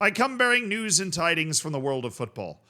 I come bearing news and tidings from the world of football,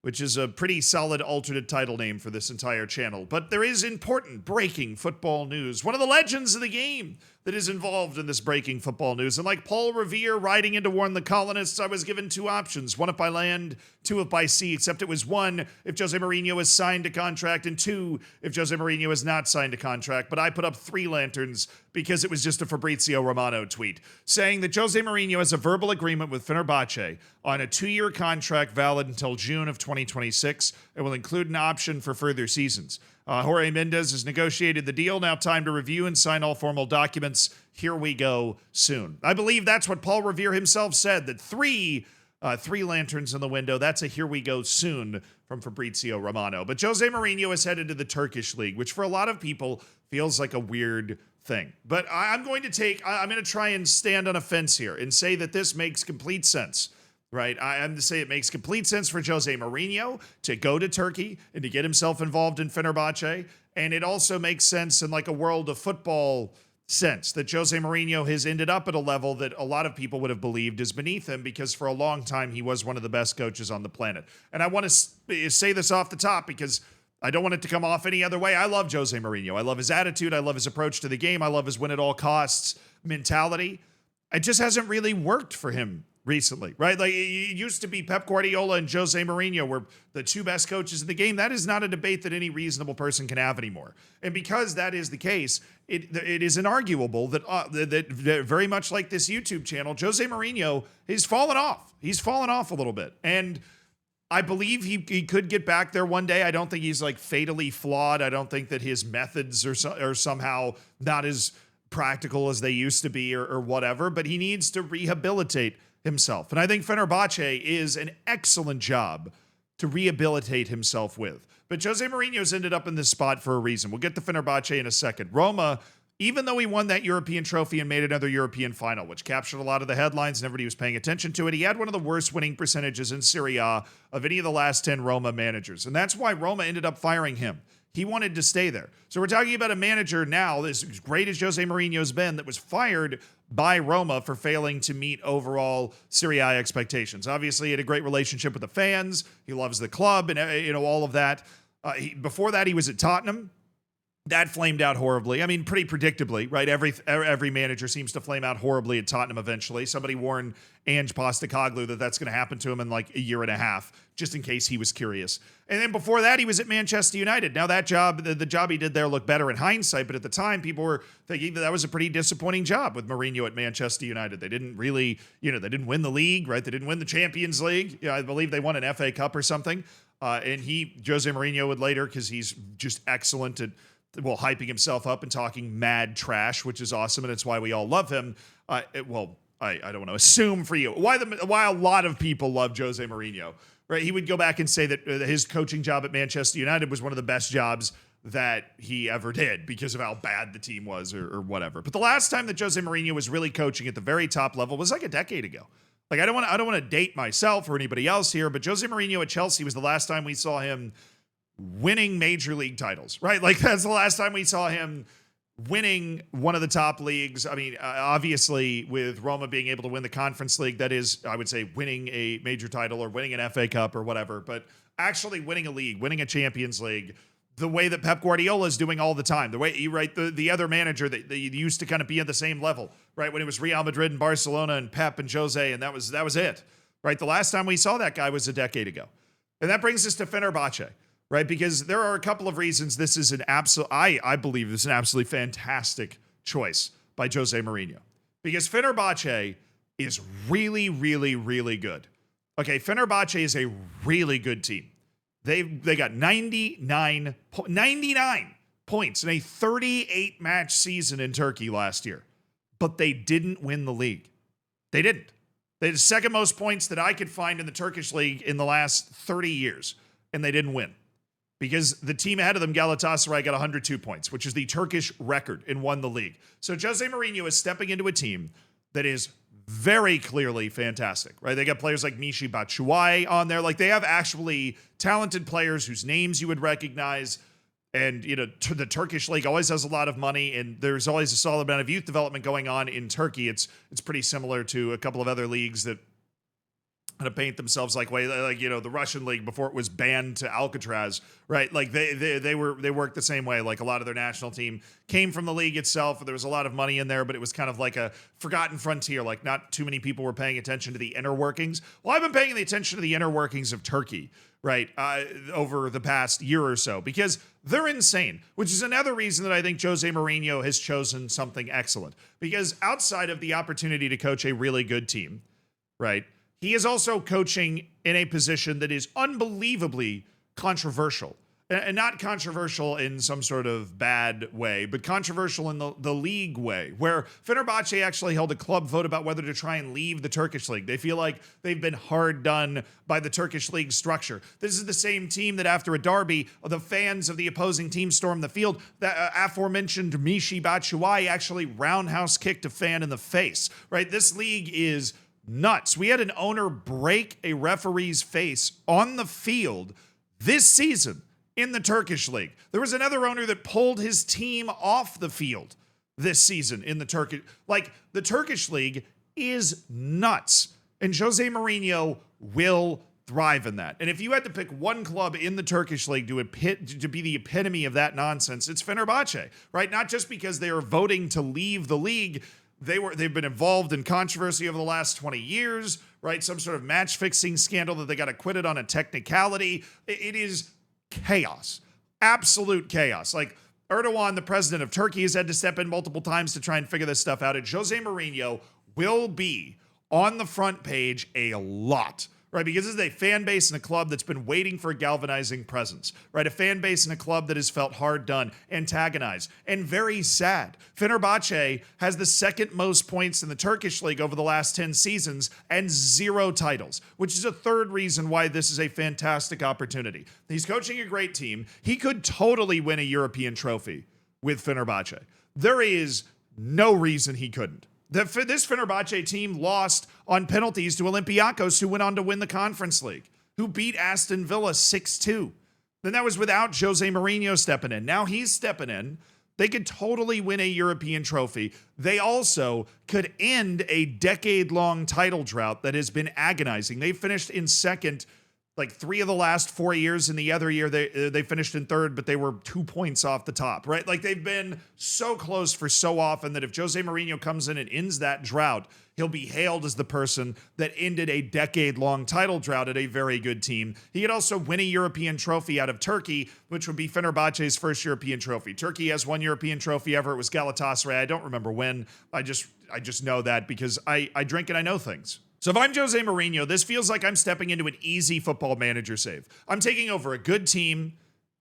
which is a pretty solid alternate title name for this entire channel. But there is important breaking football news. One of the legends of the game that is involved in this breaking football news. And like Paul Revere riding in to warn the colonists, I was given two options. One if by land, two if by sea, except it was one if Jose Mourinho has signed a contract, and two if Jose Mourinho has not signed a contract. But I put up three lanterns because it was just a Fabrizio Romano tweet saying that Jose Mourinho has a verbal agreement with Fenerbahçe on a 2-year contract valid until June of 2026. It will include an option for further seasons. Jorge Mendes has negotiated the deal. Now time to review and sign all formal documents. Here we go soon. I believe that's what Paul Revere himself said, that three lanterns in the window. That's a here we go soon from Fabrizio Romano. But Jose Mourinho is headed to the Turkish league, which for a lot of people feels like a weird thing. But I'm going to try and stand on a fence here and say that this makes complete sense. Right, I'm to say it makes complete sense for Jose Mourinho to go to Turkey and to get himself involved in Fenerbahçe, and it also makes sense in like a world of football sense that Jose Mourinho has ended up at a level that a lot of people would have believed is beneath him, because for a long time he was one of the best coaches on the planet. And I want to say this off the top because I don't want it to come off any other way. I love Jose Mourinho. I love his attitude. I love his approach to the game. I love his win at all costs mentality. It just hasn't really worked for him recently, right? Like it used to be Pep Guardiola and Jose Mourinho were the two best coaches in the game. That is not a debate that any reasonable person can have anymore. And because that is the case, it is inarguable that very much like this YouTube channel, Jose Mourinho has fallen off. He's fallen off a little bit. And I believe he could get back there one day. I don't think he's like fatally flawed. I don't think that his methods are somehow not as practical as they used to be or whatever, but he needs to rehabilitate himself. And I think Fenerbahçe is an excellent job to rehabilitate himself with. But Jose Mourinho's ended up in this spot for a reason. We'll get to Fenerbahçe in a second. Roma, even though he won that European trophy and made another European final, which captured a lot of the headlines and everybody was paying attention to it, he had one of the worst winning percentages in Serie A of any of the last 10 Roma managers. And that's why Roma ended up firing him. He wanted to stay there. So we're talking about a manager now, as great as Jose Mourinho's been, that was fired by Roma for failing to meet overall Serie A expectations. Obviously, he had a great relationship with the fans. He loves the club and all of that. Before that, he was at Tottenham. That flamed out horribly. I mean, pretty predictably, right? Every manager seems to flame out horribly at Tottenham eventually. Somebody warned Ange Postecoglou that that's going to happen to him in like a year and a half, just in case he was curious. And then before that, he was at Manchester United. Now that job, the job he did there looked better in hindsight, but at the time, people were thinking that was a pretty disappointing job with Mourinho at Manchester United. They didn't really, they didn't win the league, right? They didn't win the Champions League. I believe they won an FA Cup or something. And Jose Mourinho would later, because he's just excellent at hyping himself up and talking mad trash, which is awesome, and it's why we all love him. I don't want to assume for you why a lot of people love Jose Mourinho, right? He would go back and say that his coaching job at Manchester United was one of the best jobs that he ever did because of how bad the team was or whatever. But the last time that Jose Mourinho was really coaching at the very top level was like a decade ago. Like I don't want to date myself or anybody else here, but Jose Mourinho at Chelsea was the last time we saw him winning major league titles, right? Like that's the last time we saw him winning one of the top leagues. I mean, obviously with Roma being able to win the Conference League, that is, I would say, winning a major title or winning an FA Cup or whatever, but actually winning a league, winning a Champions League, the way that Pep Guardiola is doing all the time, the way the other manager that used to kind of be at the same level, right? When it was Real Madrid and Barcelona and Pep and Jose, and that was it, right? The last time we saw that guy was a decade ago. And that brings us to Fenerbahçe. Right, because there are a couple of reasons this is I believe this is an absolutely fantastic choice by Jose Mourinho. Because Fenerbahçe is really, really, really good. Okay, Fenerbahçe is a really good team. They got 99 points in a 38-match season in Turkey last year. But they didn't win the league. They didn't. They had the second most points that I could find in the Turkish league in the last 30 years, and they didn't win. Because the team ahead of them, Galatasaray, got 102 points, which is the Turkish record, and won the league. So Jose Mourinho is stepping into a team that is very clearly fantastic, right? They got players like Michy Batshuayi on there. Like, they have actually talented players whose names you would recognize. And, the Turkish league always has a lot of money, and there's always a solid amount of youth development going on in Turkey. It's pretty similar to a couple of other leagues that to paint themselves like the Russian league before it was banned to Alcatraz, right? Like they worked the same way. Like a lot of their national team came from the league itself. There was a lot of money in there, but it was kind of like a forgotten frontier. Like not too many people were paying attention to the inner workings. Well, I've been paying the attention to the inner workings of Turkey, right, over the past year or so, because they're insane, which is another reason that I think Jose Mourinho has chosen something excellent. Because outside of the opportunity to coach a really good team, right, he is also coaching in a position that is unbelievably controversial. And not controversial in some sort of bad way, but controversial in the league way, where Fenerbahçe actually held a club vote about whether to try and leave the Turkish league. They feel like they've been hard done by the Turkish league structure. This is the same team that after a derby, the fans of the opposing team stormed the field. That aforementioned Michy Batshuayi actually roundhouse kicked a fan in the face, right? This league is nuts. We had an owner break a referee's face on the field this season in the Turkish league. There was another owner that pulled his team off the field this season in the Turkish. Like, the Turkish league is nuts. And Jose Mourinho will thrive in that. And if you had to pick one club in the Turkish league to be the epitome of that nonsense, it's Fenerbahçe, right? Not just because they are voting to leave the league. They've been involved in controversy over the last 20 years, right? Some sort of match-fixing scandal that they got acquitted on a technicality. It is chaos, absolute chaos. Like Erdogan, the president of Turkey, has had to step in multiple times to try and figure this stuff out. And Jose Mourinho will be on the front page a lot, right? Because this is a fan base and a club that's been waiting for a galvanizing presence, right? A fan base and a club that has felt hard done, antagonized, and very sad. Fenerbahçe has the second most points in the Turkish league over the last 10 seasons and 0 titles, which is a third reason why this is a fantastic opportunity. He's coaching a great team. He could totally win a European trophy with Fenerbahçe. There is no reason he couldn't. This Fenerbahçe team lost on penalties to Olympiacos, who went on to win the Conference League, who beat Aston Villa 6-2. Then that was without Jose Mourinho stepping in. Now he's stepping in. They could totally win a European trophy. They also could end a decade-long title drought that has been agonizing. They finished in second like 3 of the last 4 years. In the other year, they finished in third, but they were 2 points off the top, right? Like they've been so close for so often that if Jose Mourinho comes in and ends that drought, he'll be hailed as the person that ended a decade-long title drought at a very good team. He could also win a European trophy out of Turkey, which would be Fenerbahçe's first European trophy. Turkey has one European trophy ever. It was Galatasaray. I don't remember when. I just know that because I drink and I know things. So if I'm Jose Mourinho, this feels like I'm stepping into an easy football manager save. I'm taking over a good team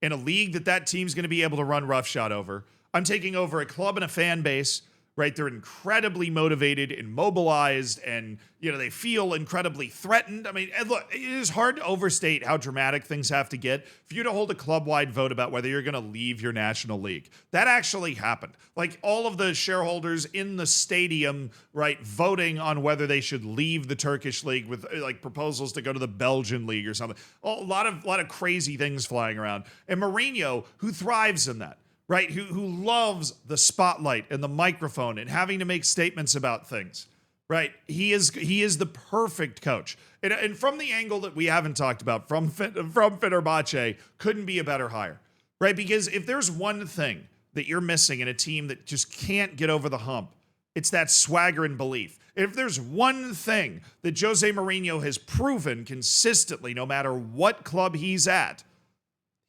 in a league that team's going to be able to run roughshod over. I'm taking over a club and a fan base, right? They're incredibly motivated and mobilized, and they feel incredibly threatened. I mean, and look, it is hard to overstate how dramatic things have to get for you to hold a club-wide vote about whether you're going to leave your national league. That actually happened. Like all of the shareholders in the stadium, right, voting on whether they should leave the Turkish league with like proposals to go to the Belgian league or something. A lot of crazy things flying around. And Mourinho, who thrives in that, right, who loves the spotlight and the microphone and having to make statements about things, right? He is the perfect coach. And from the angle that we haven't talked about, from Fenerbahçe, couldn't be a better hire, right? Because if there's one thing that you're missing in a team that just can't get over the hump, it's that swagger and belief. If there's one thing that Jose Mourinho has proven consistently, no matter what club he's at,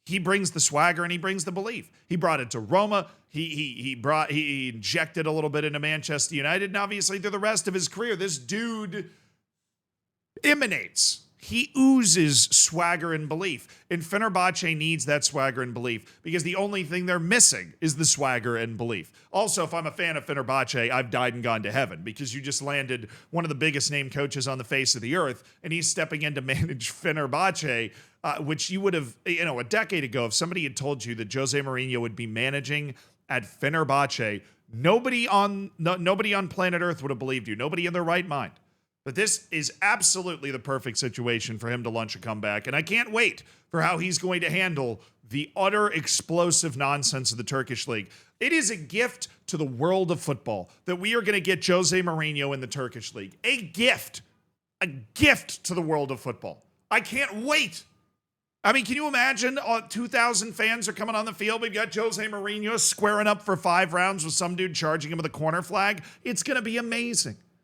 he brings the swagger and he brings the belief. He brought it to Roma. He injected a little bit into Manchester United, and obviously through the rest of his career, this dude emanates. He oozes swagger and belief. And Fenerbahçe needs that swagger and belief because the only thing they're missing is the swagger and belief. Also, if I'm a fan of Fenerbahçe, I've died and gone to heaven because you just landed one of the biggest name coaches on the face of the earth, and he's stepping in to manage Fenerbahçe, which you would have, a decade ago, if somebody had told you that Jose Mourinho would be managing at Fenerbahçe, nobody on planet Earth would have believed you. Nobody in their right mind. But this is absolutely the perfect situation for him to launch a comeback, and I can't wait for how he's going to handle the utter explosive nonsense of the Turkish league. It is a gift to the world of football that we are going to get Jose Mourinho in the Turkish league. A gift. a gift to the world of football. I can't wait. I mean, can you imagine 2,000 fans are coming on the field? We've got Jose Mourinho squaring up for 5 rounds with some dude charging him with a corner flag. It's going to be amazing.